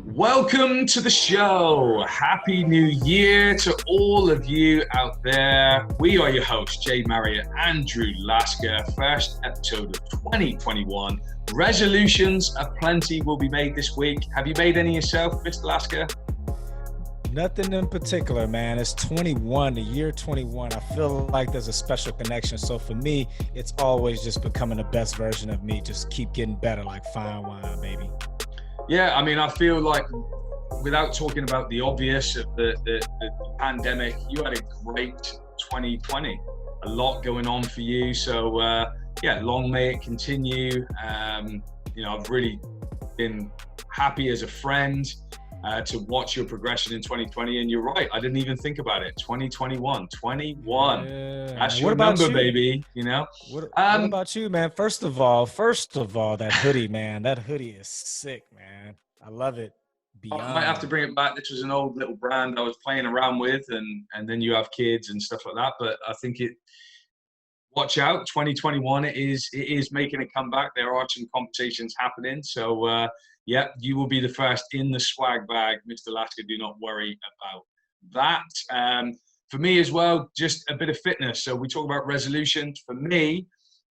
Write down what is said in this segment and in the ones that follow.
Welcome to the show. Happy New Year to all of you out there. We are your hosts, Jay Marriott, Andrew Lasker. First episode of 2021. Resolutions aplenty will be made this week. Have you made any yourself, Mr. Lasker? Nothing in particular, man. It's 21, the year 21. I feel like there's a special connection. So for me, it's always just becoming the best version of me. Just keep getting better like fine wine, baby. Yeah, I mean, I feel like without talking about the obvious of the pandemic, you had a great 2020. A lot going on for you. So, yeah, long may it continue. I've really been happy as a friend to watch your progression in 2020. And you're right, I didn't even think about it. 2021. Yeah. That's your number, baby. What about you, man? First of all, that hoodie, man. That hoodie is sick, man. I love it. I might have to bring it back. This was an old little brand I was playing around with, and then you have kids and stuff like that. But I think watch out, 2021 it is making a comeback. There are some conversations happening. So yeah, you will be the first in the swag bag, Mr. Lasker. Do not worry about that. For me as well, just a bit of fitness. So we talk about resolutions. For me,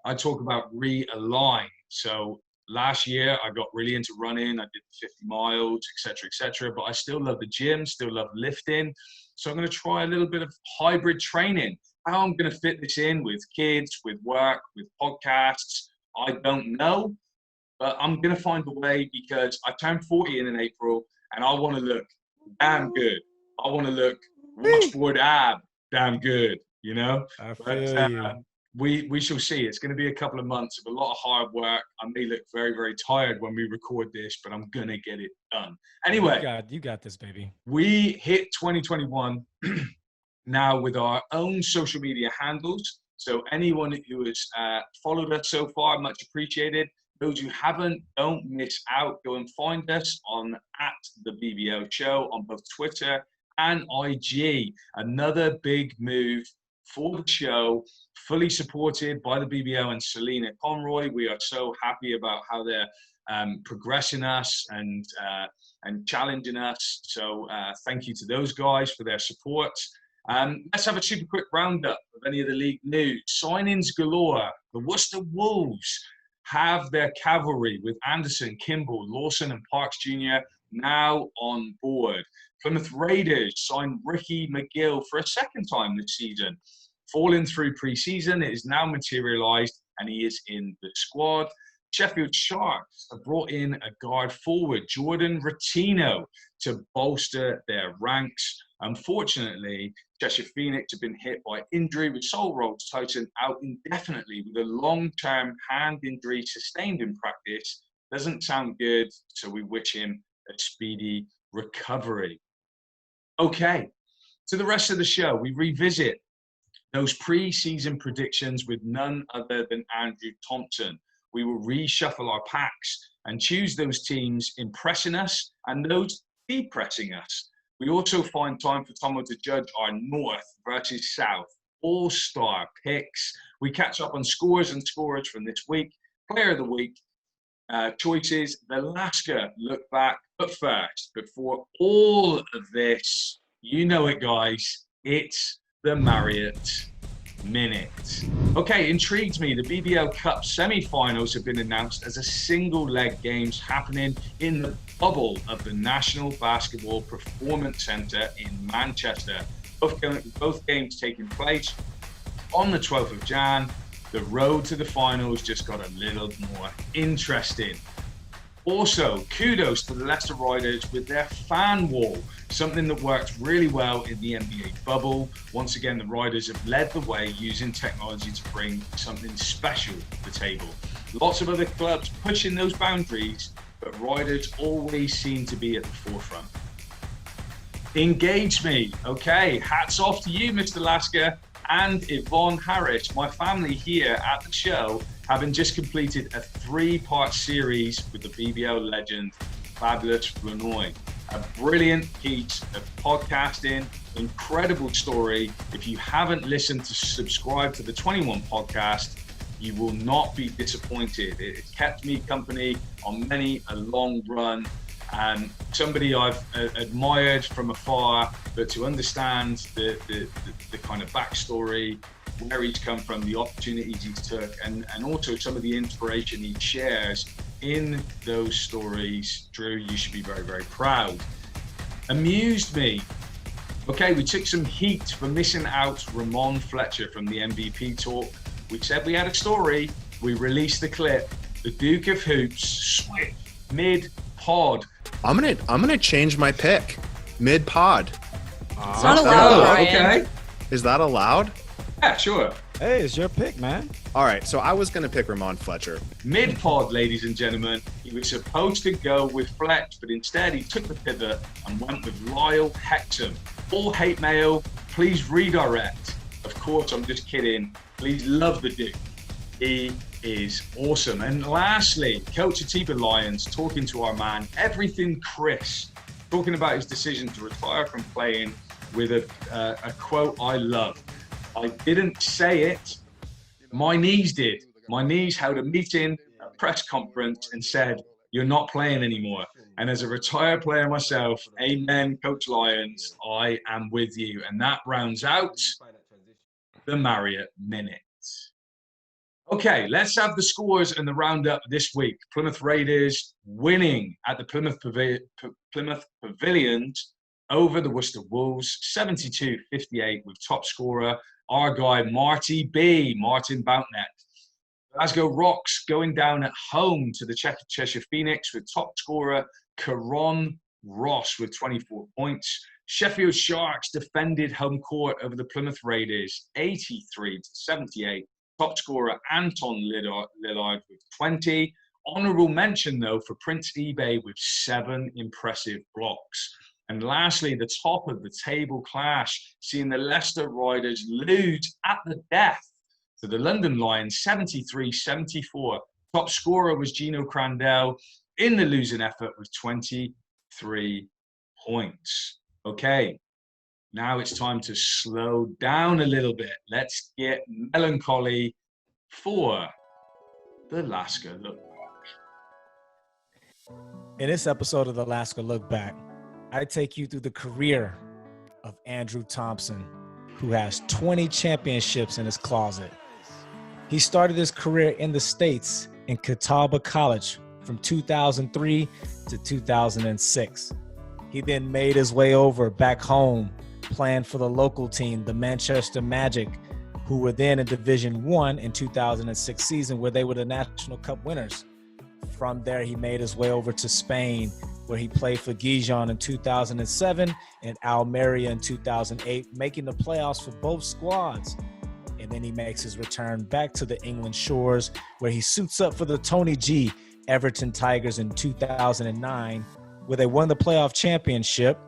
I talk about realign. So last year, I got really into running. I did 50 miles, et cetera, but I still love the gym, still love lifting. So I'm going to try a little bit of hybrid training. How I'm going to fit this in with kids, with work, with podcasts, I don't know. But I'm going to find a way because I turned 40 in April and I want to look damn good. I want to look washboard ab damn good, I feel you. We shall see. It's going to be a couple of months of a lot of hard work. I may look very, very tired when we record this, but I'm going to get it done. Anyway. You got this, baby. We hit 2021 now with our own social media handles. So anyone who has followed us so far, much appreciated. Those who haven't, don't miss out. Go and find us on @the BBL Show on both Twitter and IG. Another big move for the show, fully supported by the BBL and Selena Conroy. We are so happy about how they're progressing us and challenging us. So thank you to those guys for their support. Let's have a super quick roundup of any of the league news. Signings galore. The Worcester Wolves have their cavalry with Anderson, Kimball, Lawson and Parks Jr. now on board. Plymouth Raiders signed Ricky McGill for a second time this season. Falling through preseason, it is now materialised and he is in the squad. Sheffield Sharks have brought in a guard forward, Jordan Rattino, to bolster their ranks. Unfortunately, Cheshire Phoenix have been hit by injury with Sol Rolls-Tyson out indefinitely with a long-term hand injury sustained in practice. Doesn't sound good, so we wish him a speedy recovery. Okay, to the rest of the show, we revisit those pre-season predictions with none other than Andy Thomson. We will reshuffle our packs and choose those teams impressing us and those depressing us. We also find time for Tomo to judge our North versus South all-star picks. We catch up on scores and scorers from this week, player of the week, choices, the Lasker look back. But first, before all of this, you know it, guys, it's the Marriott Minute. Okay, intrigues me. The BBL Cup semi-finals have been announced as a single-leg games happening in the bubble of the National Basketball Performance Centre in Manchester. Both games taking place on the 12th of Jan. The road to the finals just got a little more interesting. Also, kudos to the Leicester Riders with their fan wall, something that worked really well in the NBA bubble. Once again, the Riders have led the way using technology to bring something special to the table. Lots of other clubs pushing those boundaries, but Riders always seem to be at the forefront. Engage me. Okay, hats off to you, Mr. Lasker and Yvonne Harris, my family here at the show, having just completed a 3-part series with the BBL legend, Fabulous Flanoy. A brilliant piece of podcasting, incredible story. If you haven't listened to subscribe to the 21 podcast, You will not be disappointed. It kept me company on many a long run. And somebody I've admired from afar, but to understand the kind of backstory, where he's come from, the opportunities he's took, and also some of the inspiration he shares in those stories, Drew, you should be very, very proud. Amused me. Okay, we took some heat for missing out Ramon Fletcher from the MVP talk. We said we had a story. We released the clip. The Duke of Hoops switch mid-pod. I'm gonna change my pick mid-pod. It's not allowed, Ryan. Okay. Is that allowed? Yeah, sure. Hey, it's your pick, man. All right, so I was gonna pick Ramon Fletcher. Mid-pod, ladies and gentlemen, he was supposed to go with Fletch, but instead he took the pivot and went with Lyle Hexham. All hate mail, please redirect. Of course, I'm just kidding. Please love the Duke. He is awesome. And lastly, Coach Atiba Lions talking to our man, Everything Chris, talking about his decision to retire from playing with a quote I love. I didn't say it, my knees did. My knees held a meeting, a press conference, and said, you're not playing anymore. And as a retired player myself, amen, Coach Lions, I am with you. And that rounds out the Marriott Minute. Okay, let's have the scores and the roundup this week. Plymouth Raiders winning at the Plymouth Pavilion over the Worcester Wolves, 72-58 with top scorer, our guy Martin Bountnet. Glasgow Rocks going down at home to the Cheshire Phoenix with top scorer Caron Ross with 24 points. Sheffield Sharks defended home court over the Plymouth Raiders, 83-78. Top scorer Anton Lillard with 20. Honourable mention, though, for Prince eBay with 7 impressive blocks. And lastly, the top of the table clash, seeing the Leicester Riders lose at the death to the London Lions, 73-74. Top scorer was Gino Crandell in the losing effort with 23 points. Okay, now it's time to slow down a little bit. Let's get melancholy for the Lasker Look Back. In this episode of the Lasker Look Back, I take you through the career of Andy Thomson, who has 20 championships in his closet. He started his career in the States in Catawba College from 2003 to 2006. He then made his way over back home, playing for the local team, the Manchester Magic, who were then in Division I in 2006 season, where they were the National Cup winners. From there, he made his way over to Spain, where he played for Gijon in 2007 and Almeria in 2008, making the playoffs for both squads. And then he makes his return back to the England shores, where he suits up for the Tony G Everton Tigers in 2009, where they won the playoff championship.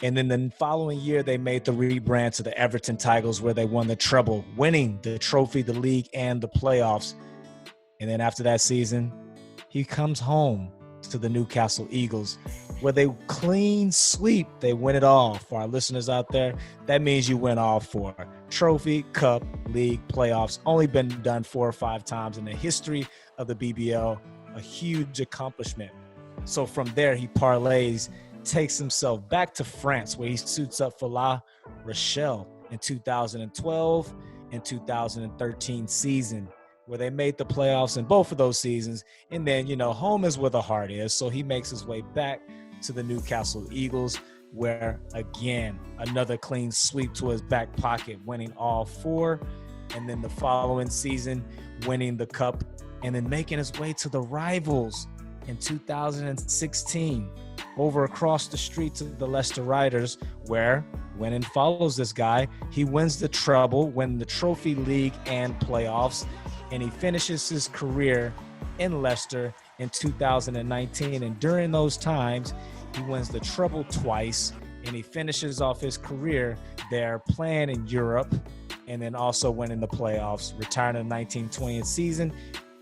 And then the following year, they made the rebrand to the Everton Tigers, where they won the treble, winning the trophy, the league, and the playoffs. And then after that season, he comes home to the Newcastle Eagles, where they clean sweep. They win it all. For our listeners out there, that means you win all 4. Trophy, cup, league, playoffs. Only been done 4 or 5 times in the history of the BBL. A huge accomplishment. So from there, he parlays, takes himself back to France, where he suits up for La Rochelle in 2012 and 2013 season, where they made the playoffs in both of those seasons. And then, home is where the heart is. So he makes his way back to the Newcastle Eagles, where, again, another clean sweep to his back pocket, winning all 4. And then the following season, winning the cup, and then making his way to the Rivals in 2016, over across the street to the Leicester Riders, where, when it follows this guy, he wins the treble, wins the trophy, league, and playoffs. And he finishes his career in Leicester in 2019. And during those times, he wins the treble twice, and he finishes off his career there playing in Europe, and then also winning the playoffs, retiring in the 1920th season.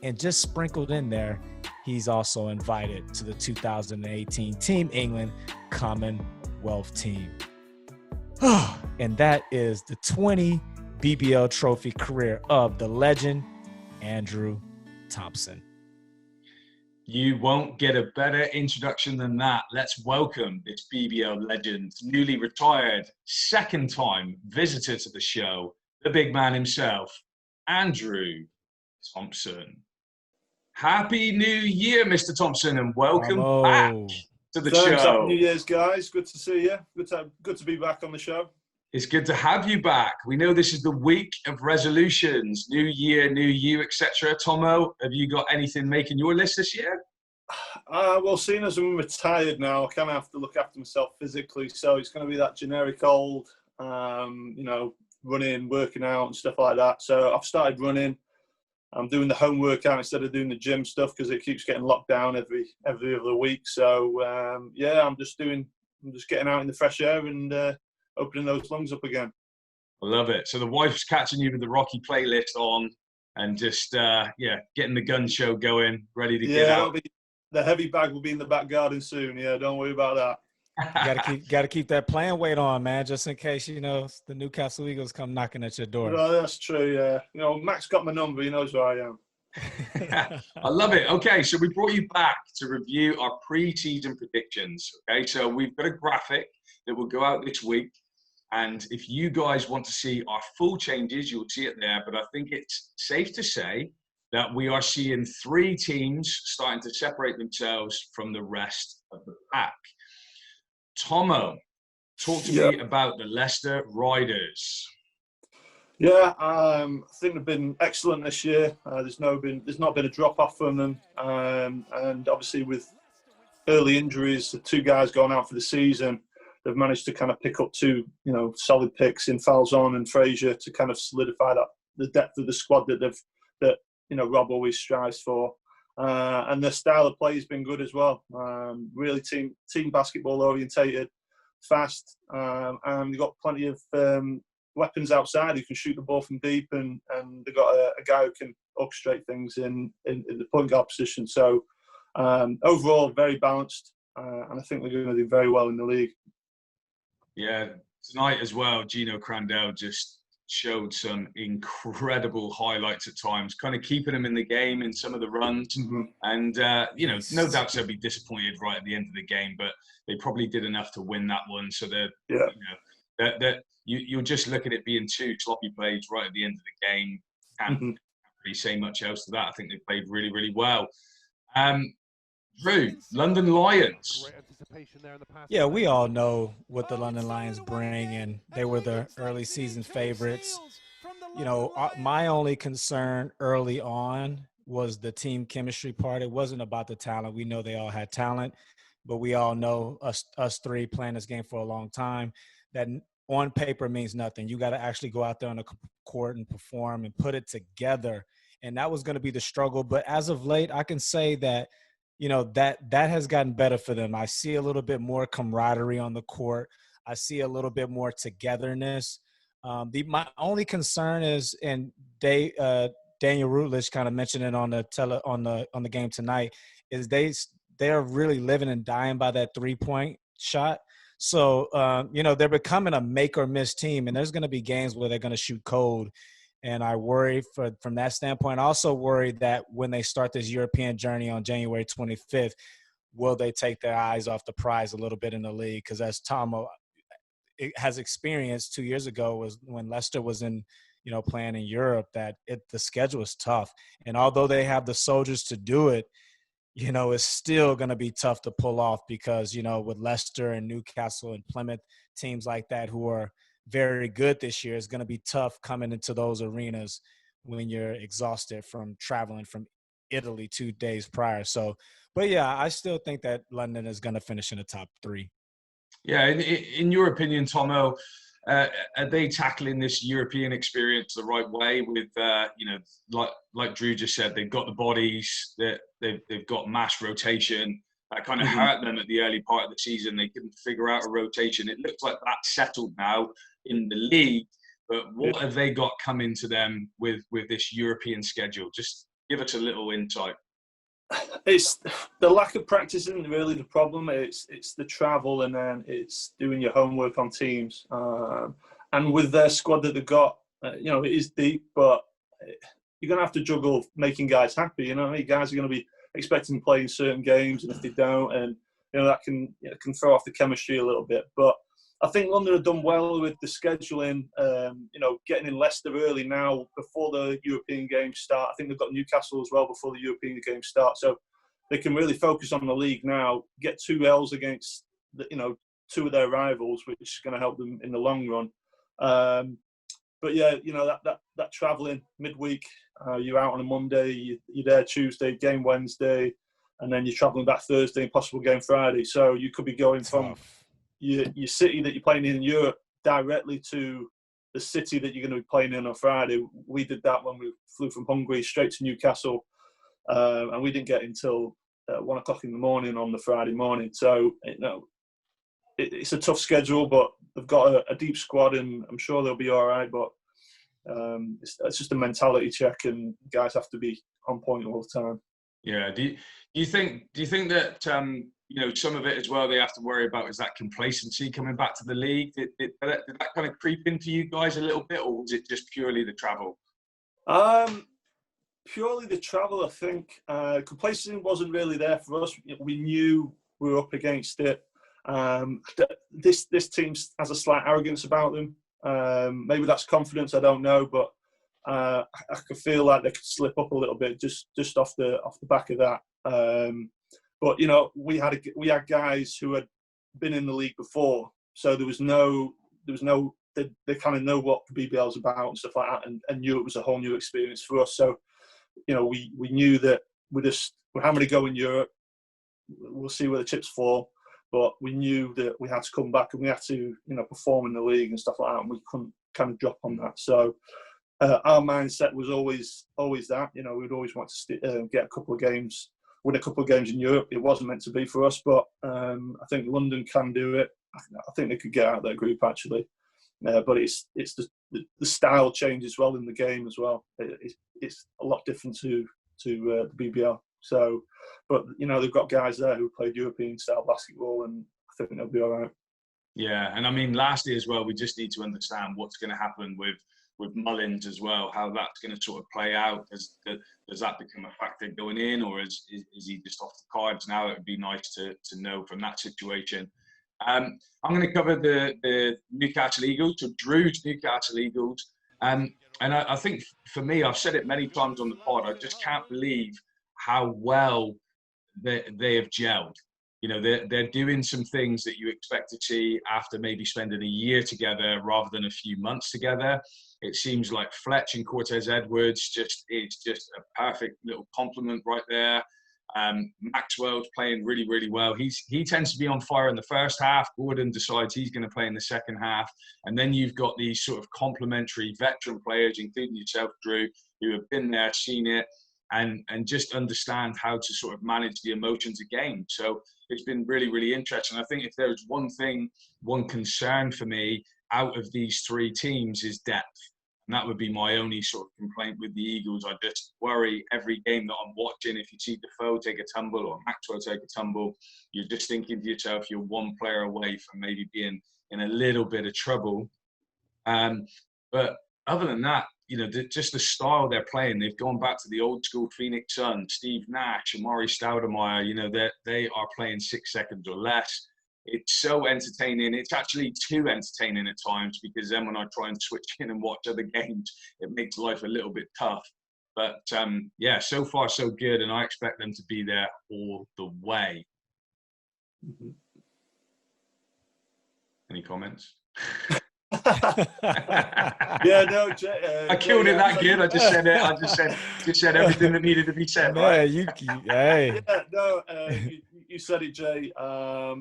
And just sprinkled in there, he's also invited to the 2018 Team England Commonwealth team. And that is the 20 BBL Trophy career of the legend, Andrew Thomson. You won't get a better introduction than that. Let's welcome this BBL legend, newly retired, second-time visitor to the show, the big man himself, Andrew Thomson. Happy New Year, Mr. Thomson, and welcome back to the Thanks, show. Happy New Year's, guys. Good to see you. Good to be back on the show. It's good to have you back. We know this is the week of resolutions, new year, new you, etc. Tomo, have you got anything making your list this year? Well, seeing as I'm retired now, I kind of have to look after myself physically. So it's going to be that generic old, running, working out and stuff like that. So I've started running. I'm doing the home workout instead of doing the gym stuff because it keeps getting locked down every other week. So I'm just getting out in the fresh air and opening those lungs up again. I love it. So the wife's catching you with the Rocky playlist on and just getting the gun show going, ready to get out. The heavy bag will be in the back garden soon. Yeah, don't worry about that. Gotta keep that playing weight on, man, just in case the Newcastle Eagles come knocking at your door. Well, that's true. Yeah, Max got my number. He knows where I am. I love it. Okay, so we brought you back to review our pre-season predictions. Okay, so we've got a graphic that will go out this week, and if you guys want to see our full changes, you'll see it there. But I think it's safe to say that we are seeing 3 teams starting to separate themselves from the rest of the pack. Tomo, talk to me about the Leicester Riders. Yeah, I think they've been excellent this year. There's not been a drop off from them, and obviously with early injuries, the 2 guys going out for the season, they've managed to kind of pick up 2, solid picks in Falzon and Frazier to kind of solidify the depth of the squad that Rob always strives for. And their style of play has been good as well. Really team basketball orientated, fast, and they've got plenty of weapons outside who can shoot the ball from deep, and they've got a guy who can orchestrate things in the point guard position. So overall, very balanced, and I think they're going to do very well in the league. Yeah, tonight as well, Gino Crandell just showed some incredible highlights at times, kind of keeping them in the game in some of the runs. Mm-hmm. And, no doubt they'll be disappointed right at the end of the game, but they probably did enough to win that one. So you'll just look at it being 2 sloppy plays right at the end of the game. Can't really say much else to that. I think they played really, really well. Drew, London Lions. Yeah, we all know what the London Lions bring, and they were the early season favorites. My only concern early on was the team chemistry part. It wasn't about the talent. We know they all had talent, but we all know us 3 playing this game for a long time, that on paper means nothing. You got to actually go out there on the court and perform and put it together. And that was going to be the struggle. But as of late, I can say that that has gotten better for them. I see a little bit more camaraderie on the court. I see a little bit more togetherness. My only concern is, and Daniel Rutledge kind of mentioned it on the game tonight, is they're really living and dying by that 3-point shot. So they're becoming a make or miss team, and there's going to be games where they're going to shoot cold. And I worry from that standpoint. I also worry that when they start this European journey on January 25th, will they take their eyes off the prize a little bit in the league? Because as Tom has experienced 2 years ago, was when Leicester was playing in Europe, that the schedule is tough. And although they have the soldiers to do it, it's still going to be tough to pull off because, with Leicester and Newcastle and Plymouth, teams like that who are very good this year, it's going to be tough coming into those arenas when you're exhausted from traveling from Italy 2 days prior. So, but yeah, I still think that London is going to finish in the top 3. Yeah. In your opinion, Tomo, are they tackling this European experience the right way with, like Drew just said, they've got the bodies, they've got mass rotation. That kind of hurt them at the early part of the season. They couldn't figure out a rotation. It looks like that's settled now in the league. But what have they got coming to them with this European schedule? Just give us a little insight. It's the lack of practice isn't really the problem. It's the travel, and then it's doing your homework on teams. And with their squad that they've got, it is deep, but you're going to have to juggle making guys happy. You know, guys are going to be expecting to play in certain games, and if they don't, and that can throw off the chemistry a little bit. But I think London have done well with the scheduling. Getting in Leicester early now before the European games start. I think they've got Newcastle as well before the European games start, so they can really focus on the league now. Get 2 L's against two of their rivals, which is going to help them in the long run. But yeah, that travelling midweek, you're out on a Monday, you're there Tuesday, game Wednesday, and then you're travelling back Thursday and possible game Friday. So you could be going from your city that you're playing in Europe directly to the city that you're going to be playing in on Friday. We did that when we flew from Hungary straight to Newcastle, and we didn't get until 1 o'clock in the morning on the Friday morning. So it's a tough schedule, but they've got a deep squad, and I'm sure they'll be all right. But it's just a mentality check, and guys have to be on point all the time. Yeah. Do you think that some of it as well they have to worry about is that complacency coming back to the league? Did that kind of creep into you guys a little bit, or was it just purely the travel? Purely the travel, I think. Complacency wasn't really there for us. We knew we were up against it. This team has a slight arrogance about them. Maybe that's confidence, I don't know, but I could feel like they could slip up a little bit just off the back of that. But we had guys who had been in the league before, so there was no they kind of know what the BBL is about and stuff like that, and knew it was a whole new experience for us. So we knew that we're having to go in Europe. We'll see where the chips fall. But we knew that we had to come back and we had to, perform in the league and stuff like that, and we couldn't kind of drop on that. So our mindset was always that. We'd always want to get a couple of games, win a couple of games in Europe. It wasn't meant to be for us, but I think London can do it. I think they could get out of their group actually, but it's the style change as well in the game as well. It's a lot different to the BBL. So, but they've got guys there who played European style basketball, and I think they'll be all right. Yeah, and I mean, lastly as well, we just need to understand what's going to happen with Mullins as well. How that's going to sort of play out. Does that become a factor going in, or is he just off the cards now? It would be nice to know from that situation. I'm going to cover the Newcastle Eagles, so Drew's Newcastle Eagles, and I think for me, I've said it many times on the pod. I just can't believe how well they have gelled. They're doing some things that you expect to see after maybe spending a year together rather than a few months together. It seems like Fletch and Cortez Edwards it's just a perfect little compliment right there. Maxwell's playing really, really well. He tends to be on fire in the first half. Gordon decides he's going to play in the second half. And then you've got these sort of complementary veteran players, including yourself, Drew, who have been there, seen it, and just understand how to sort of manage the emotions of game. So it's been really, really interesting. I think if there's one concern for me out of these three teams is depth. And that would be my only sort of complaint with the Eagles. I just worry every game that I'm watching, if you see Defoe take a tumble or Maxwell take a tumble, you're just thinking to yourself, you're one player away from maybe being in a little bit of trouble. But other than that, just the style they're playing, they've gone back to the old school Phoenix Suns, Steve Nash, Amari Stoudemire, they are playing 6 seconds or less. It's so entertaining. It's actually too entertaining at times, because then when I try and switch in and watch other games, it makes life a little bit tough. But yeah, so far so good, and I expect them to be there all the way. Mm-hmm. Any comments? Yeah, no. I killed it that good. I just said it. I just said everything that needed to be said. Right? Hey. Yeah, no. You said it, Jay.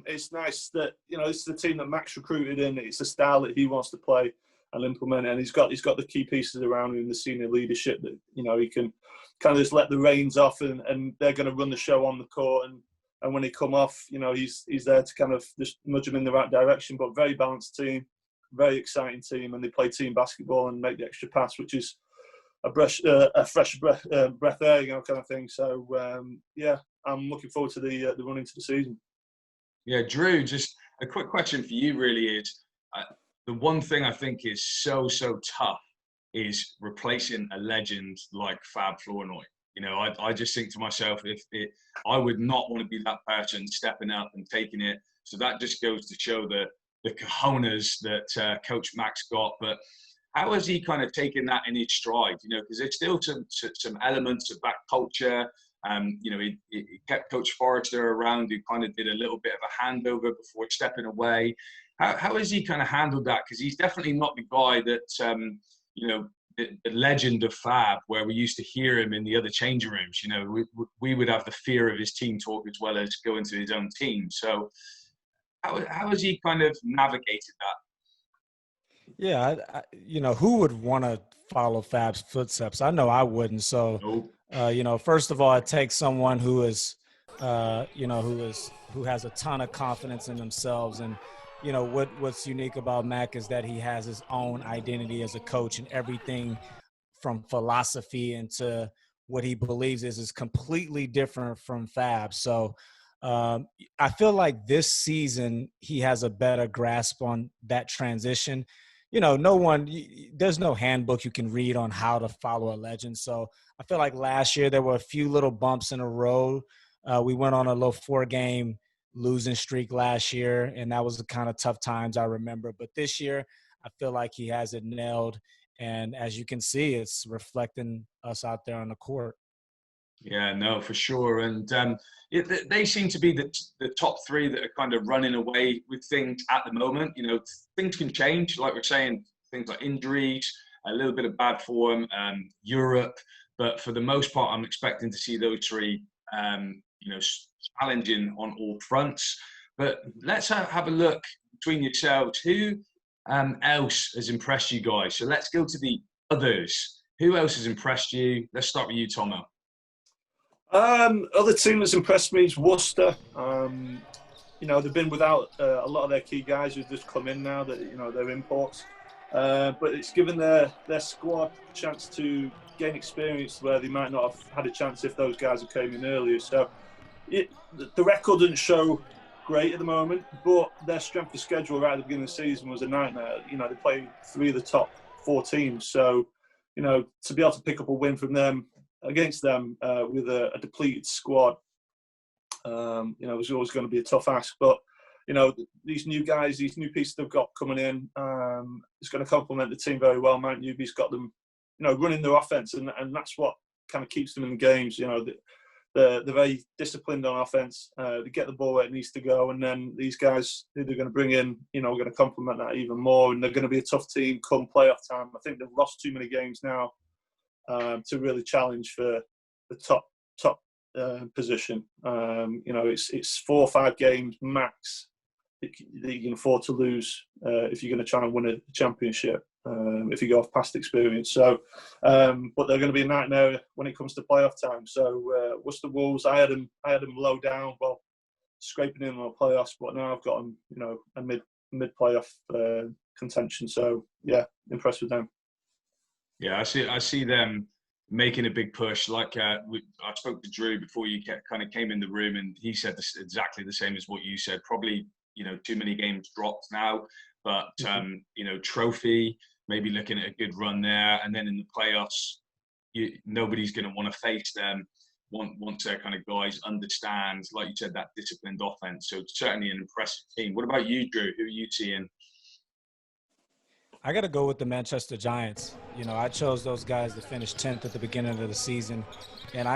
It's nice that this is the team that Max recruited in. It's a style that he wants to play and implement, and he's got the key pieces around him in the senior leadership that he can kind of just let the reins off, and they're going to run the show on the court, and when they come off, he's there to kind of just nudge them in the right direction. But very balanced team. Very exciting team, and they play team basketball and make the extra pass, which is a fresh breath air, kind of thing. So yeah, I'm looking forward to the run into the season. Yeah, Drew, just a quick question for you. Really, is the one thing I think is so tough is replacing a legend like Fab Flournoy. You know, I just think to myself, I would not want to be that person stepping up and taking it. So that just goes to show the cojones that Coach Max got. But how has he kind of taken that in his stride? You know, because there's still some elements of that culture. You know, he kept Coach Forrester around, who kind of did a little bit of a handover before stepping away. How has he kind of handled that? Because he's definitely not the guy that, you know, the legend of Fab, where we used to hear him in the other changing rooms. You know, we would have the fear of his team talk as well as going to his own team. So how has he kind of navigated that? Yeah, you know, who would want to follow Fab's footsteps? I know I wouldn't. So, Nope. you know, first of all, it takes someone who is, you know, who has a ton of confidence in themselves. And, you know, what's unique about Mac is that he has his own identity as a coach, and everything from philosophy into what he believes is completely different from Fab. So I feel like this season he has a better grasp on that transition. You know, there's no handbook you can read on how to follow a legend. So I feel like last year there were a few little bumps in the road. We went on a little 4-game losing streak last year, and that was the kind of tough times I remember. But this year, I feel like he has it nailed. And as you can see, it's reflecting us out there on the court. Yeah, no, for sure. And they seem to be the top three that are kind of running away with things at the moment. You know, things can change, like we're saying, things like injuries, a little bit of bad form, Europe. But for the most part, I'm expecting to see those three, you know, challenging on all fronts. But let's have a look between yourselves. Who else has impressed you guys? So let's go to the others. Who else has impressed you? Let's start with you, Tomo. Other team that's impressed me is Worcester. You know, they've been without a lot of their key guys who've just come in now, that, you know, they're imports. But it's given their squad a chance to gain experience where they might not have had a chance if those guys had came in earlier. So the record doesn't show great at the moment, but their strength of schedule right at the beginning of the season was a nightmare. You know, they played 3 of the top 4 teams. So, you know, to be able to pick up a win from them, against them with a depleted squad, you know, it was always going to be a tough ask. But, you know, these new guys, these new pieces they've got coming in, it's going to complement the team very well. Mount Newby's got them, you know, running their offense, and that's what kind of keeps them in the games. You know, they're very disciplined on offense. They get the ball where it needs to go, and then these guys who they're going to bring in, you know, are going to complement that even more, and they're going to be a tough team come playoff time. I think they've lost too many games now to really challenge for the top position. You know, it's 4 or 5 games max that you can afford to lose if you're going to try and win a championship. If you go off past experience, so but they're going to be a nightmare when it comes to playoff time. So Worcester Wolves, I had them low down, well, scraping in on the playoffs, but now I've got them, you know, a mid playoff contention. So yeah, impressed with them. Yeah, I see them making a big push. Like I spoke to Drew before you kind of came in the room, and he said exactly the same as what you said. Probably, you know, too many games dropped now, but you know, trophy, maybe looking at a good run there, and then in the playoffs, nobody's going to want to face them. Once their kind of guys understand, like you said, that disciplined offense. So it's certainly an impressive team. What about you, Drew? Who are you seeing? I got to go with the Manchester Giants. You know, I chose those guys to finish 10th at the beginning of the season. And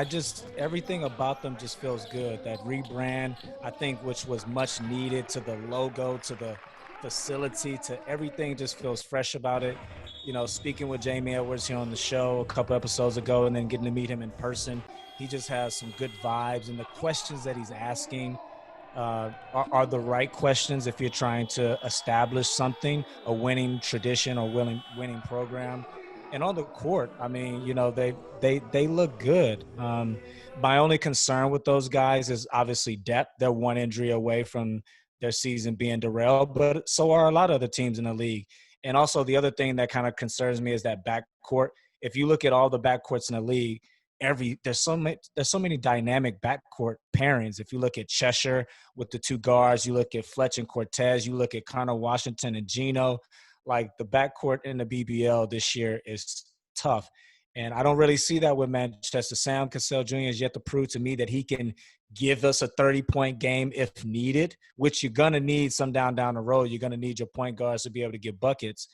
everything about them just feels good. That rebrand, I think, which was much needed, to the logo, to the facility, to everything, just feels fresh about it. You know, speaking with Jamie Edwards here on the show a couple episodes ago, and then getting to meet him in person, he just has some good vibes. And the questions that he's asking are the right questions if you're trying to establish something, a winning tradition or winning program. And on the court, I mean, you know, they look good. My only concern with those guys is obviously depth. They're one injury away from their season being derailed, but so are a lot of other teams in the league. And also the other thing that kind of concerns me is that backcourt. If you look at all the backcourts in the league, there's so many dynamic backcourt pairings. If you look at Cheshire with the 2 guards, you look at Fletch and Cortez, you look at Connor Washington and Gino, like the backcourt in the BBL this year is tough. And I don't really see that with Manchester. Sam Cassell Jr. has yet to prove to me that he can give us a 30-point game if needed, which you're going to need some down the road. You're going to need your point guards to be able to get buckets.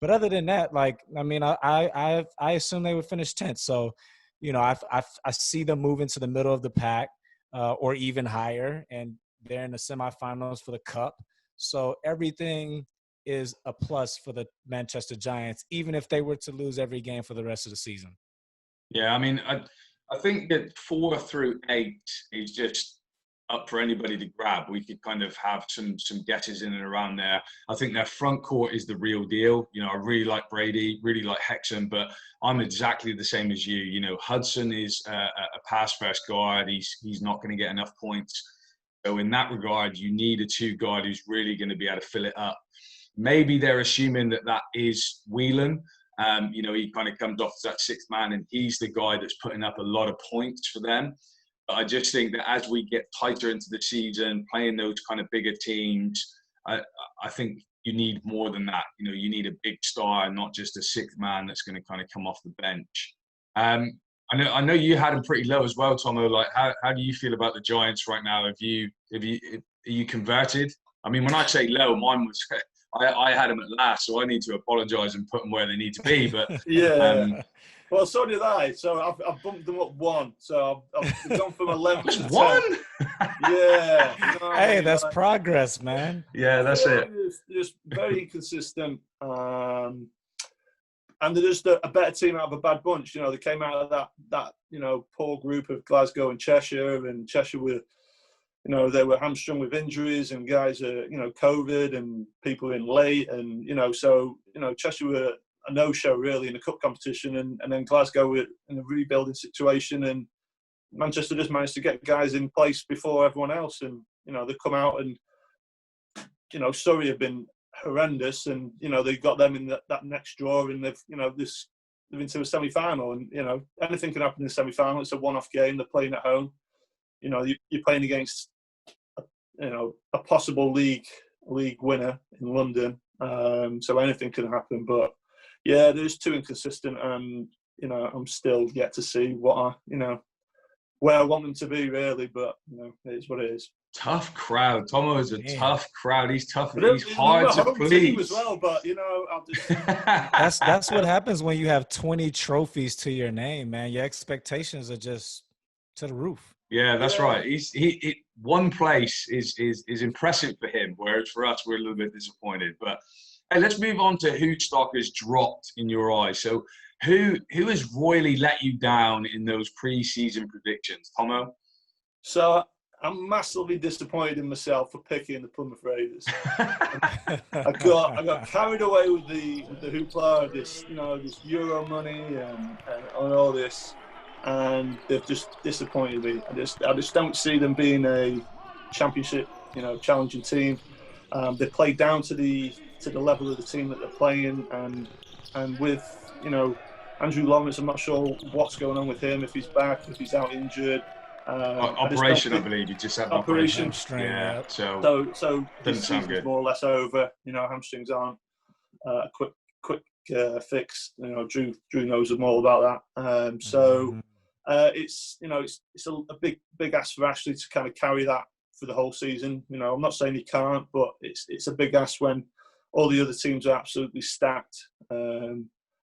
But other than that, like, I mean, I assume they would finish 10th. So, you know, I see them move into the middle of the pack or even higher, and they're in the semifinals for the cup. So everything is a plus for the Manchester Giants, even if they were to lose every game for the rest of the season. Yeah, I mean, I think that 4 through 8 is just up for anybody to grab. We could kind of have some guesses in and around there. I think their front court is the real deal. You know, I really like Brady, really like Hexham, but I'm exactly the same as you. You know, Hudson is a pass-first guard. He's not going to get enough points. So in that regard, you need a 2 guard who's really going to be able to fill it up. Maybe they're assuming that is Whelan. You know, he kind of comes off as that 6th man, and he's the guy that's putting up a lot of points for them. But I just think that as we get tighter into the season, playing those kind of bigger teams, I think you need more than that. You know, you need a big star, not just a 6th man that's going to kind of come off the bench. I know you had him pretty low as well, Tomo. Like, how do you feel about the Giants right now? Are you converted? I mean, when I say low, mine was I had them at last, so I need to apologise and put them where they need to be. But yeah. Well, so did I. So I've bumped them up 1. So I've gone from 11 to 10. 1? Yeah. You know, hey, that's progress, man. Yeah, that's it. Just very inconsistent. And they're just a better team out of a bad bunch. You know, they came out of that you know, poor group of Glasgow and Cheshire were, you know, they were hamstrung with injuries, and guys are, you know, COVID and people in late, and, you know, so, you know, Cheshire were a no-show really in the cup competition, and then Glasgow were in a rebuilding situation, and Manchester just managed to get guys in place before everyone else, and, you know, they've come out, and, you know, Surrey have been horrendous, and, you know, they got them in that next draw, and they've, you know, they've into a semi-final, and, you know, anything can happen in the semi-final. It's a one-off game. They're playing at home. You know, you're playing against, you know, a possible league winner in London. So anything can happen. But yeah, they're just too inconsistent, and, you know, I'm still yet to see where I want them to be really. But, you know, it is what it is. Tough crowd. Tomo is a tough crowd. He's tough. But he's hard to please as well. But, you know, I'll just... that's what happens when you have 20 trophies to your name, man. Your expectations are just to the roof. Yeah, that's right. He one place is impressive for him, whereas for us, we're a little bit disappointed. But hey, let's move on to who stock has dropped in your eyes. So who has royally let you down in those pre-season predictions, Tomo? So I'm massively disappointed in myself for picking the Plymouth Raiders. I got carried away with the hoopla of this, you know, this Euro money and all this. And they've just disappointed me. I just don't see them being a championship, you know, challenging team. They play down to the level of the team that they're playing, and with, you know, Andrew Lawrence, I'm not sure what's going on with him, if he's back, if he's out injured. Operation, I believe. You just had an operation. Yeah, so doesn't sound good. More or less over. You know, hamstrings aren't a quick fix. You know, Drew knows them all about that. It's, you know, it's a big ask for Ashley to kind of carry that for the whole season. You know, I'm not saying he can't, but it's a big ask when all the other teams are absolutely stacked.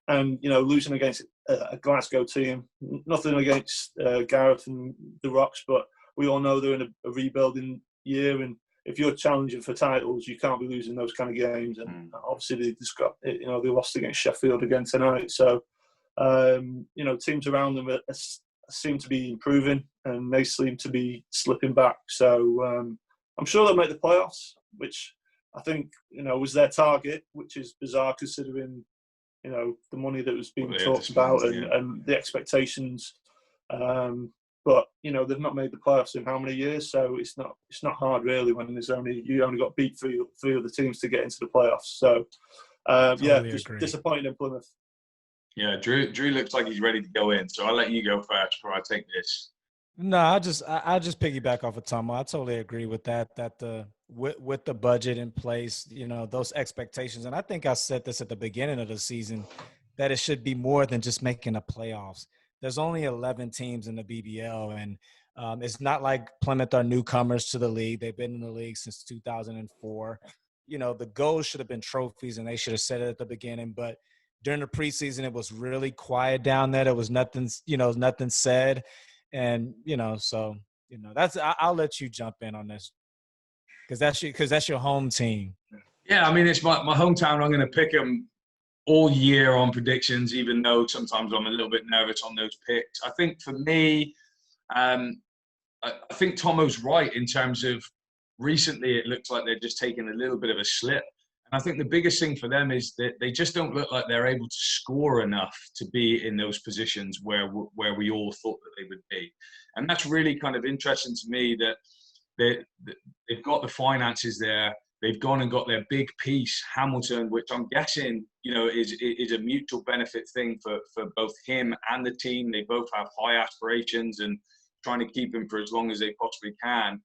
And, you know, losing against a Glasgow team, nothing against Gareth and the Rocks, but we all know they're in a rebuilding year, and if you're challenging for titles, you can't be losing those kind of games. And obviously they just got, you know, they lost against Sheffield again tonight. So, you know, teams around them seem to be improving, and they seem to be slipping back. So I'm sure they'll make the playoffs, which I think, you know, was their target, which is bizarre considering, you know, the money that was being talked about and the expectations. But, you know, they've not made the playoffs in how many years? So it's not hard really when you only got beat three other teams to get into the playoffs. So just disappointing in Plymouth. Yeah, Drew looks like he's ready to go in. So I'll let you go first before I take this. No, I'll just piggyback off of Tomo. I totally agree with that. That with the budget in place, you know, those expectations, and I think I said this at the beginning of the season, that it should be more than just making the playoffs. There's only 11 teams in the BBL, and it's not like Plymouth are newcomers to the league. They've been in the league since 2004. You know, the goals should have been trophies, and they should have said it at the beginning. But during the preseason, it was really quiet down there. There was nothing, nothing said. And, so, I'll let you jump in on this because that's your home team. Yeah, I mean, it's my hometown. I'm going to pick them all year on predictions, even though sometimes I'm a little bit nervous on those picks. I think for me, I think Tomo's right in terms of recently it looks like they're just taking a little bit of a slip. And I think the biggest thing for them is that they just don't look like they're able to score enough to be in those positions where we all thought that they would be. And that's really kind of interesting to me that they've got the finances there. They've gone and got their big piece, Hamilton, which I'm guessing, is a mutual benefit thing for both him and the team. They both have high aspirations and trying to keep him for as long as they possibly can.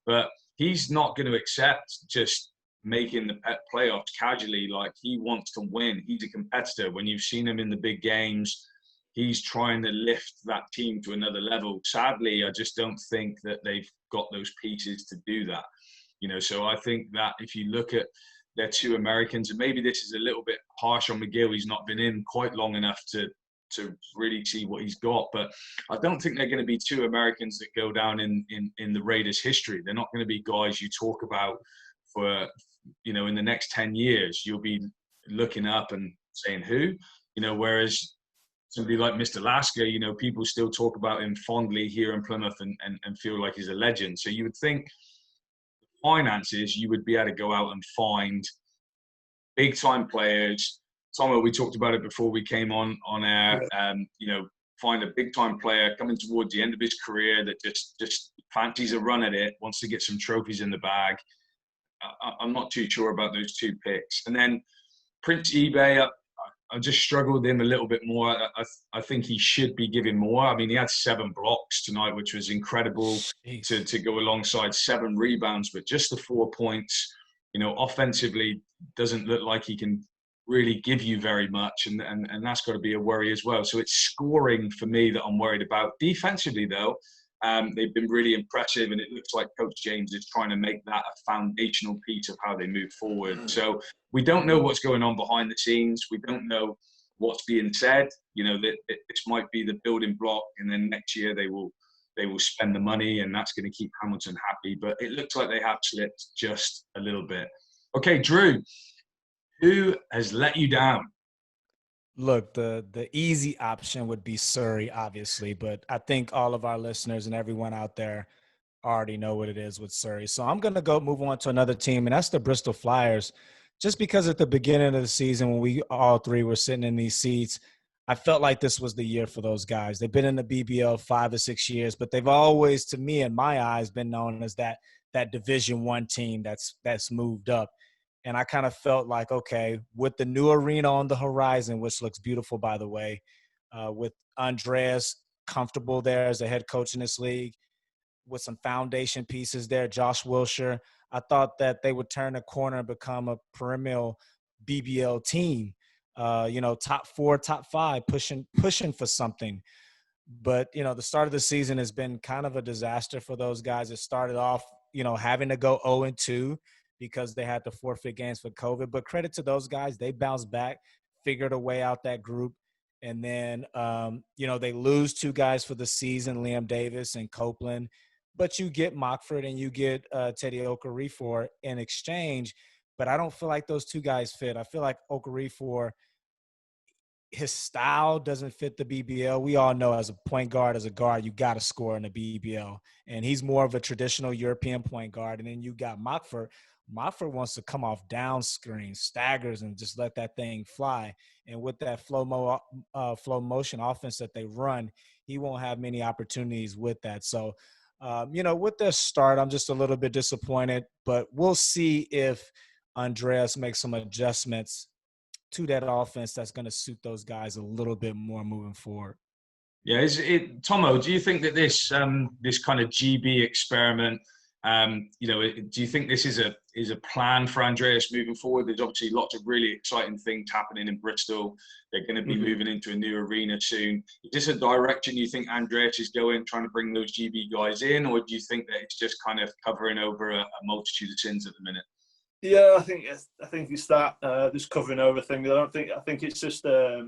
But he's not going to accept just making the playoffs casually. Like, he wants to win. He's a competitor. When you've seen him in the big games, he's trying to lift that team to another level. Sadly, I just don't think that they've got those pieces to do that. So I think that if you look at their two Americans, and maybe this is a little bit harsh on McGill, he's not been in quite long enough to really see what he's got. But I don't think they're going to be two Americans that go down in the Raiders' history. They're not going to be guys you talk about for, in the next 10 years. You'll be looking up and saying, who? Whereas somebody like Mr. Lasker, people still talk about him fondly here in Plymouth and feel like he's a legend. So you would think finances, you would be able to go out and find big time players. Tomo, we talked about it before we came on air. Find a big time player coming towards the end of his career that just fancies a run at it, wants to get some trophies in the bag. I'm not too sure about those two picks. And then Prince eBay, I just struggled with him a little bit more. I think he should be giving more. I mean, he had 7 blocks tonight, which was incredible to go alongside 7 rebounds, but just the 4 points, offensively doesn't look like he can really give you very much. And that's got to be a worry as well. So it's scoring for me that I'm worried about. Defensively, though, they've been really impressive, and it looks like Coach James is trying to make that a foundational piece of how they move forward. So we don't know what's going on behind the scenes. We don't know what's being said. That this might be the building block, and then next year they will spend the money, and that's going to keep Hamilton happy. But it looks like they have slipped just a little bit. Okay, Drew, who has let you down? Look, the easy option would be Surrey, obviously, but I think all of our listeners and everyone out there already know what it is with Surrey. So I'm going to move on to another team, and that's the Bristol Flyers. Just because at the beginning of the season, when we all three were sitting in these seats, I felt like this was the year for those guys. They've been in the BBL 5 or 6 years, but they've always, to me, in my eyes, been known as that Division I team that's moved up. And I kind of felt like, okay, with the new arena on the horizon, which looks beautiful, by the way, with Andreas comfortable there as a head coach in this league, with some foundation pieces there, Josh Wilshire, I thought that they would turn a corner and become a perennial BBL team, top 4, top 5, pushing for something. But, the start of the season has been kind of a disaster for those guys. It started off, having to go 0-2. Because they had to forfeit games for COVID. But credit to those guys. They bounced back, figured a way out that group. And then, they lose 2 guys for the season, Liam Davis and Copeland. But you get Mockford and you get Teddy Okorefor in exchange. But I don't feel like those 2 guys fit. I feel like Okorefor, his style doesn't fit the BBL. We all know as a point guard, as a guard, you got to score in the BBL. And he's more of a traditional European point guard. And then you got Mockford. Mofford wants to come off down screen, staggers, and just let that thing fly. And with that flow motion offense that they run, he won't have many opportunities with that. So, with their start, I'm just a little bit disappointed. But we'll see if Andreas makes some adjustments to that offense that's going to suit those guys a little bit more moving forward. Yeah, Tomo, do you think that this kind of GB experiment Do you think this is a plan for Andreas moving forward? There's obviously lots of really exciting things happening in Bristol. They're going to be moving into a new arena soon. Is this a direction you think Andreas is going, trying to bring those GB guys in, or do you think that it's just kind of covering over a multitude of sins at the minute? Yeah, I think it's that this covering over thing. I think it's just a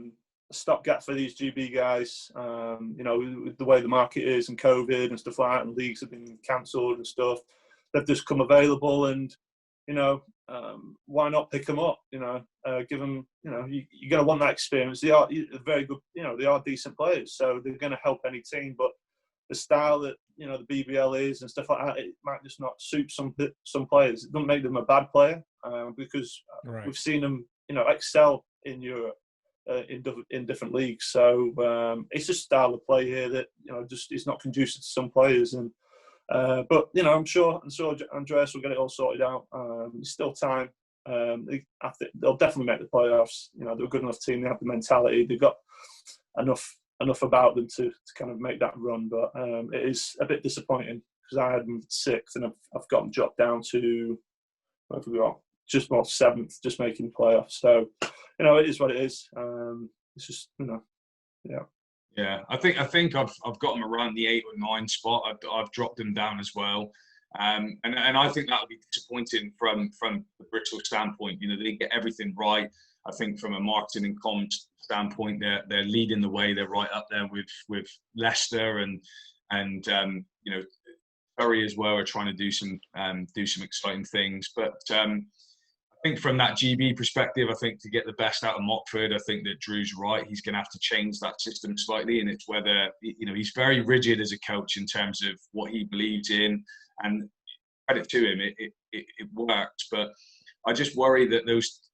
stopgap for these GB guys. With the way the market is and COVID and stuff like that, and leagues have been cancelled and stuff. They've just come available, and why not pick them up? Give them. You're going to want that experience. They are very good. They are decent players, so they're going to help any team. But the style that the BBL is and stuff like that, it might just not suit some players. It doesn't make them a bad player because we've seen them excel in Europe in different leagues. So it's just style of play here that just is not conducive to some players. And but I'm sure Andreas will get it all sorted out. There's still time. I think they'll definitely make the playoffs. They're a good enough team. They have the mentality. They've got enough about them to kind of make that run. But it is a bit disappointing because I had them 6th and I've got them dropped down to where have we got? Just about 7th, just making the playoffs. So it is what it is. It's just yeah. Yeah, I think I've got them around the 8 or 9 spot. I've dropped them down as well, and I think that would be disappointing from the Bristol standpoint. They get everything right. I think from a marketing and comms standpoint, they're leading the way. They're right up there with Leicester and Surrey as well are trying to do some exciting things. But I think from that GB perspective, I think to get the best out of Mockford, I think that Drew's right. He's going to have to change that system slightly, and it's whether he's very rigid as a coach in terms of what he believes in, and credit to him, it works. But I just worry that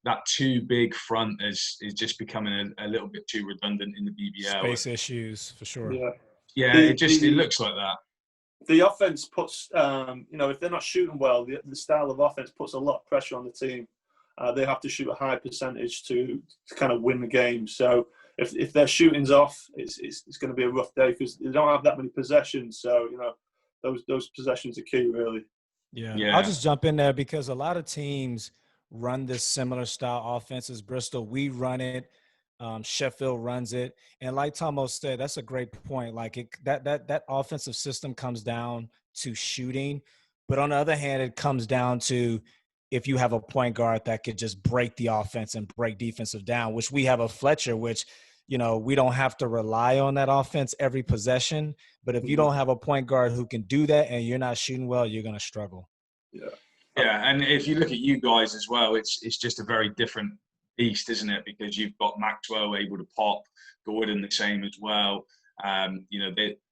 that too big front is just becoming a little bit too redundant in the BBL. Space issues for sure. Yeah, it looks like that. The offense puts, if they're not shooting well, the style of offense puts a lot of pressure on the team. They have to shoot a high percentage to kind of win the game. So if their shooting's off, it's going to be a rough day because they don't have that many possessions. So those possessions are key, really. Yeah. I'll just jump in there because a lot of teams run this similar style offense as Bristol. We run it. Sheffield runs it, and like Tomo said, that's a great point. Like that offensive system comes down to shooting, but on the other hand, it comes down to if you have a point guard that could just break the offense and break defensive down, which we have a Fletcher, which we don't have to rely on that offense every possession. But if you don't have a point guard who can do that and you're not shooting well, you're going to struggle. Yeah, and if you look at you guys as well, it's just a very different beast, isn't it? Because you've got Maxwell able to pop, Gordon the same as well.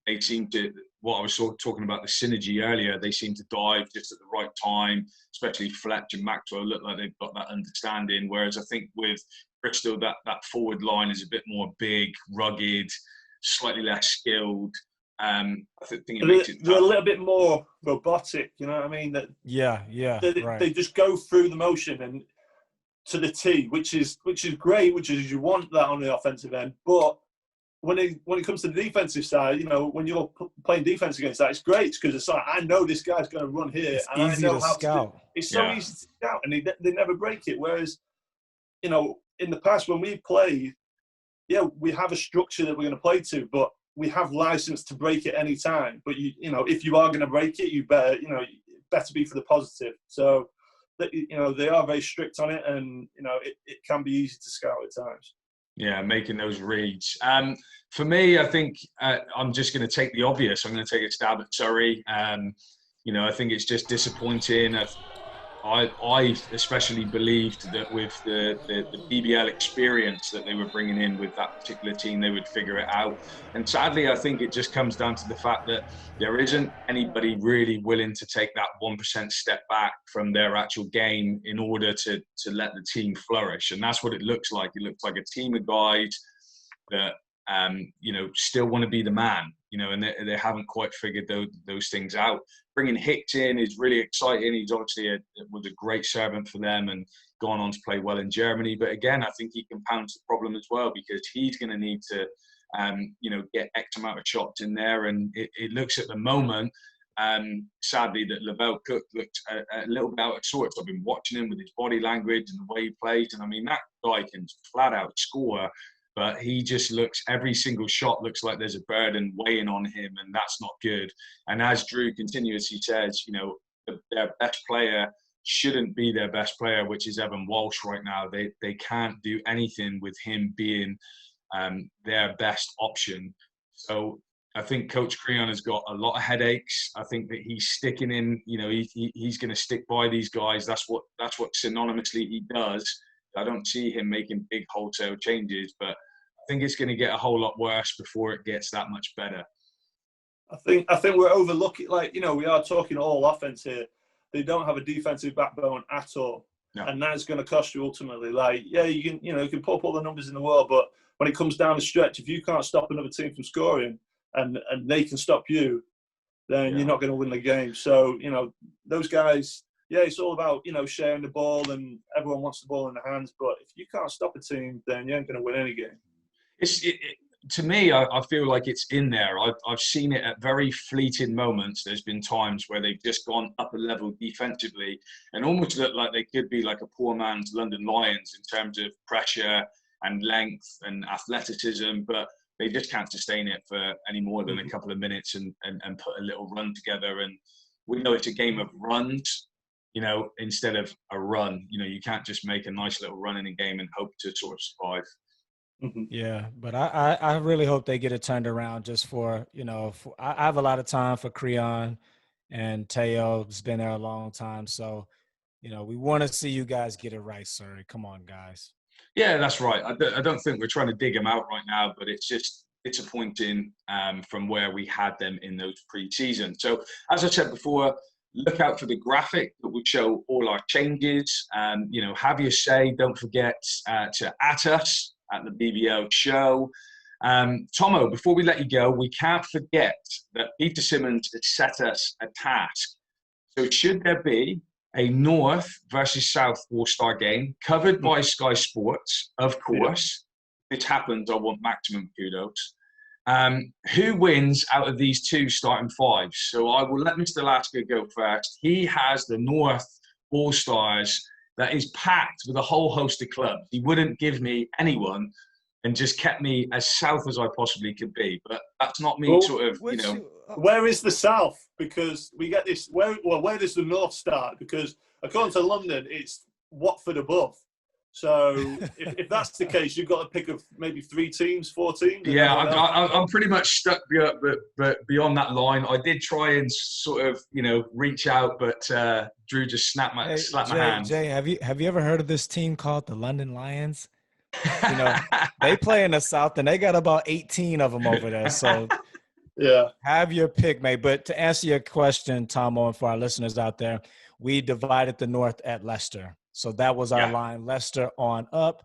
They seem to, what I was sort of talking about the synergy earlier, they seem to dive just at the right time, especially Fletch and Maxwell look like they've got that understanding. Whereas I think with Bristol, that forward line is a bit more big, rugged, slightly less skilled. I think it makes it tough. They're a little bit more robotic, you know what I mean? They just go through the motion and to the T, which is great, which is you want that on the offensive end. But when it comes to the defensive side, when you're playing defense against that, it's great because it's like I know this guy's going to run here, it's and easy I know to how scout. It's so easy to scout, and they never break it. Whereas, in the past when we play, we have a structure that we're going to play to, but we have license to break it any time. But if you are going to break it, you better be for the positive. So. They are very strict on it, and it can be easy to scout at times. Yeah, making those reads. For me, I think I'm just going to take the obvious. I'm going to take a stab at Surrey. I think it's just disappointing. I especially believed that with the BBL experience that they were bringing in with that particular team, they would figure it out. And sadly, I think it just comes down to the fact that there isn't anybody really willing to take that 1% step back from their actual game in order to let the team flourish. And that's what it looks like. It looks like a team of guys that, still want to be the man, and they haven't quite figured those things out. Bringing Hicks in is really exciting. He's obviously was a great servant for them and gone on to play well in Germany. But again, I think he compounds the problem as well because he's going to need to, get X amount of shots in there. And it looks at the moment sadly, that Lavelle Cook looked a little bit out of sorts. I've been watching him with his body language and the way he plays. And I mean, that guy can flat out score, but he just looks, every single shot looks like there's a burden weighing on him, and that's not good. And as Drew continuously says, you know, their best player shouldn't be their best player, which is Evan Walsh right now. They can't do anything with him being their best option. So I think Coach Creon has got a lot of headaches. I think that he's sticking in, you know, he's going to stick by these guys. That's what synonymously he does. I don't see him making big wholesale changes, but I think it's going to get a whole lot worse before it gets that much better. I think we're overlooking, like, you know, we are talking all offense here. They don't have a defensive backbone at all. No. And that's going to cost you ultimately. Like, yeah, you can put up all the numbers in the world, but when it comes down the stretch, if you can't stop another team from scoring and they can stop you, then you're not going to win the game. So, you know, those guys, yeah, it's all about, you know, sharing the ball, and everyone wants the ball in their hands. But if you can't stop a team, then you ain't going to win any game. To me, I feel like it's in there. I've seen it at very fleeting moments. There's been times where they've just gone up a level defensively and almost looked like they could be like a poor man's London Lions in terms of pressure and length and athleticism, but they just can't sustain it for any more than a couple of minutes and put a little run together. And we know it's a game of runs, you know, instead of a run. You know, you can't just make a nice little run in a game and hope to sort of survive. Yeah, but I really hope they get it turned around just for, you know, I have a lot of time for Creon, and Teo's been there a long time. So, you know, we want to see you guys get it right, sir. Come on, guys. Yeah, that's right. I don't think we're trying to dig them out right now, but it's just disappointing from where we had them in those pre-season. So, as I said before, look out for the graphic that will show all our changes. You know, have your say. Don't forget to @ us at the BBL Show. Tomo, before we let you go, we can't forget that Peter Simmons has set us a task. So should there be a North versus South All-Star game covered by Sky Sports, of course, if it happens, I want maximum kudos. Who wins out of these two starting fives? So I will let Mr. Lasker go first. He has the North All-Stars that is packed with a whole host of clubs. He wouldn't give me anyone and just kept me as south as I possibly could be. But that's not me sort of, you know. Where is the South? Because we get this, where does the North start? Because according to London, it's Watford above. So if that's the case, you've got to pick of maybe 4 teams. Yeah, I'm pretty much stuck but beyond that line. I did try and sort of, you know, reach out, but Drew just slapped my hand. Jay, have you ever heard of this team called the London Lions? You know, they play in the South, and they got about 18 of them over there. So yeah, have your pick, mate. But to answer your question, Tomo, and for our listeners out there, we divided the North at Leicester. So that was our line, Leicester on up.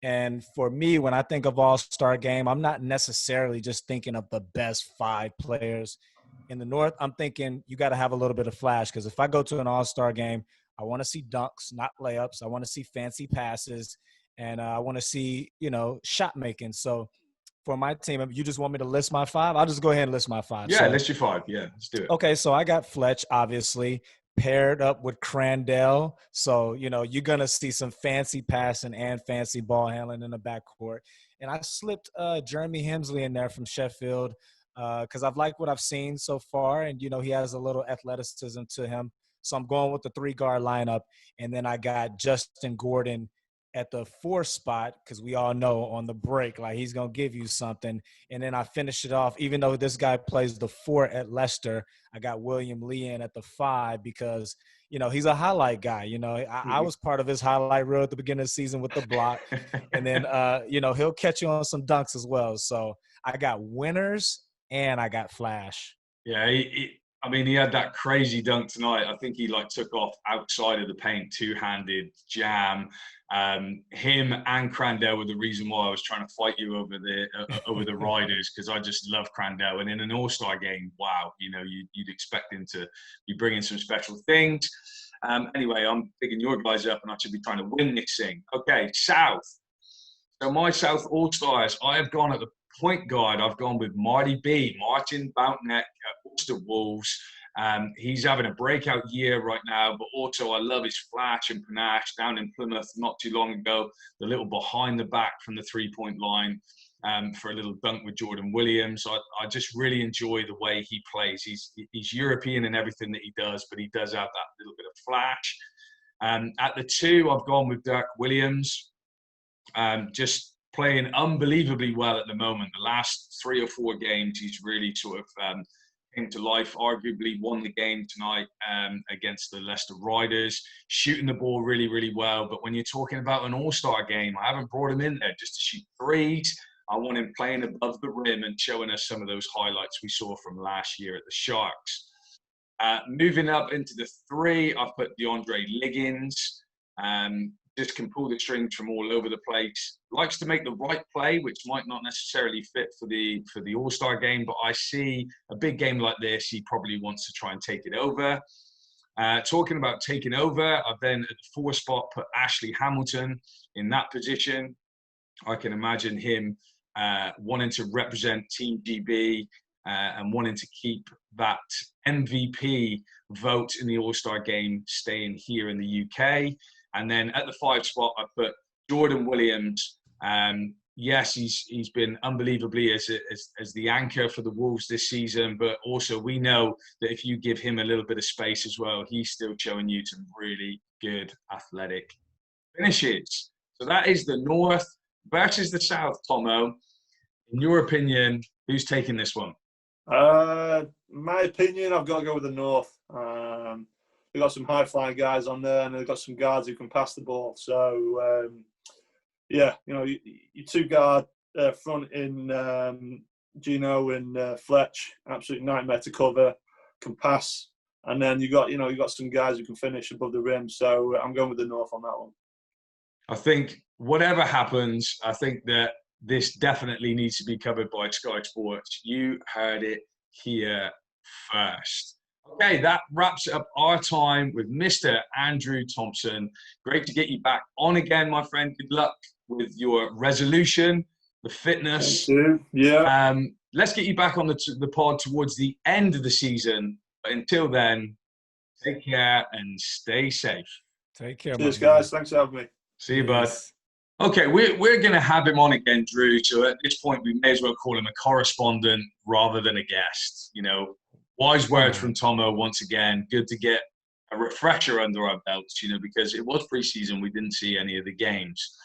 And for me, when I think of all-star game, I'm not necessarily just thinking of the best 5 players in the North. I'm thinking you got to have a little bit of flash, because if I go to an all-star game, I want to see dunks, not layups. I want to see fancy passes, and I want to see, you know, shot making. So for my team, you just want me to list my 5? I'll just go ahead and list my 5. Yeah, list your 5. Yeah, let's do it. Okay, so I got Fletch, obviously, paired up with Crandell. So, you know, you're going to see some fancy passing and fancy ball handling in the backcourt. And I slipped Jeremy Hemsley in there from Sheffield because I've liked what I've seen so far. And, you know, he has a little athleticism to him. So I'm going with the 3-guard lineup. And then I got Justin Gordon at the 4 spot, because we all know on the break, like, he's going to give you something. And then I finish it off, even though this guy plays the 4 at Leicester, I got William Lee in at the 5 because, you know, he's a highlight guy. You know, I was part of his highlight reel at the beginning of the season with the block. And then, you know, he'll catch you on some dunks as well. So I got winners and I got flash. Yeah, I mean, he had that crazy dunk tonight. I think he took off outside of the paint, 2-handed jam. Him and Crandell were the reason why I was trying to fight you over the Riders, because I just love Crandell. And in an All-Star game, wow, you know, you'd expect him to be bringing some special things. Anyway, I'm picking your guys up, and I should be trying to win this thing. Okay, South. So my South All-Stars, I have gone at the point guard. I've gone with Martin Bountneck at Worcester Wolves. He's having a breakout year right now, but also I love his flash and panache down in Plymouth not too long ago. The little behind the back from the three-point line for a little dunk with Jordan Williams. I just really enjoy the way he plays. He's European in everything that he does, but he does have that little bit of flash. At the 2, I've gone with Dirk Williams. Just playing unbelievably well at the moment. The last 3 or 4 games, he's really sort of came to life. Arguably won the game tonight against the Leicester Riders, shooting the ball really, really well. But when you're talking about an all-star game, I haven't brought him in there just to shoot threes. I want him playing above the rim and showing us some of those highlights we saw from last year at the Sharks. Moving up into the 3, I've put DeAndre Liggins. Just can pull the strings from all over the place. Likes to make the right play, which might not necessarily fit for the All-Star game, but I see a big game like this, he probably wants to try and take it over. Talking about taking over, I've then at the 4 spot put Ashley Hamilton in that position. I can imagine him wanting to represent Team GB and wanting to keep that MVP vote in the All-Star game staying here in the UK. And then at the 5 spot, I put Jordan Williams. Yes, he's been unbelievably as the anchor for the Wolves this season, but also we know that if you give him a little bit of space as well, he's still showing you some really good athletic finishes. So that is the North versus the South, Tomo. In your opinion, who's taking this one? My opinion, I've got to go with the North. They've got some high-flying guys on there, and they've got some guards who can pass the ball. So, yeah, you know, your 2 guard front in Gino and Fletch, absolute nightmare to cover, can pass, and then you got some guys who can finish above the rim. So I'm going with the North on that one. I think whatever happens, I think that this definitely needs to be covered by Sky Sports. You heard it here first. Okay, that wraps up our time with Mr. Andrew Thomson. Great to get you back on again, my friend. Good luck with your resolution, the fitness. Thank you. Yeah. Let's get you back on the pod towards the end of the season. But until then, take care and stay safe. Take care. Cheers, guys. Thanks for having me. See you, bud. Okay, we're going to have him on again, Drew. So at this point, we may as well call him a correspondent rather than a guest. You know, wise words from Tomo once again. Good to get a refresher under our belts, you know, because it was preseason. We didn't see any of the games.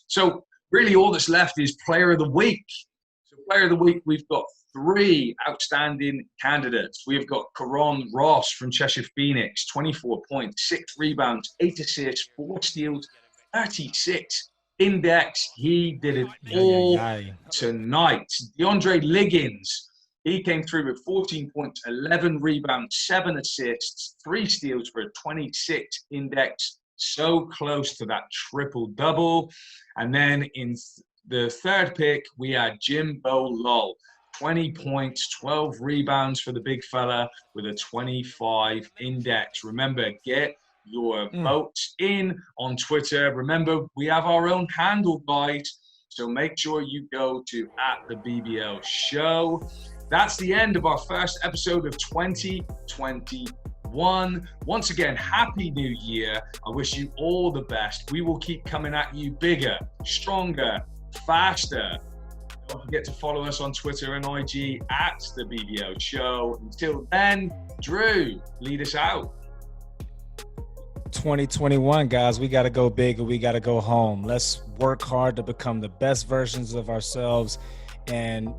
So really all that's left is Player of the Week. So Player of the Week, we've got 3 outstanding candidates. We've got Caron Ross from Cheshire Phoenix, 24 points, 6 rebounds, 8 assists, 4 steals, 36 index. He did it all tonight. DeAndre Liggins, he came through with 14 points, 11 rebounds, 7 assists, 3 steals for a 26 index. So close to that triple-double. And then in the 3rd pick, we had Jimbo Lull. 20 points, 12 rebounds for the big fella with a 25 index. Remember, get your votes in on Twitter. Remember, we have our own handle, guys. So make sure you go to @BBL Show. That's the end of our first episode of 2021. Once again, Happy New Year. I wish you all the best. We will keep coming at you bigger, stronger, faster. Don't forget to follow us on Twitter and IG @BBL Show. Until then, Drew, lead us out. 2021, guys, we got to go big or we got to go home. Let's work hard to become the best versions of ourselves. And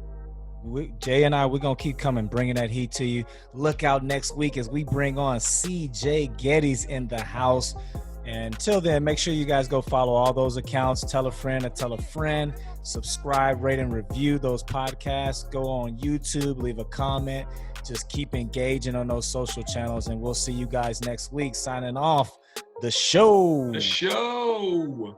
Jay and I, we're going to keep coming, bringing that heat to you. Look out next week as we bring on CJ Geddes in the house. And until then, make sure you guys go follow all those accounts. Tell a friend, subscribe, rate, and review those podcasts. Go on YouTube, leave a comment. Just keep engaging on those social channels, and we'll see you guys next week. Signing off, the show. The show.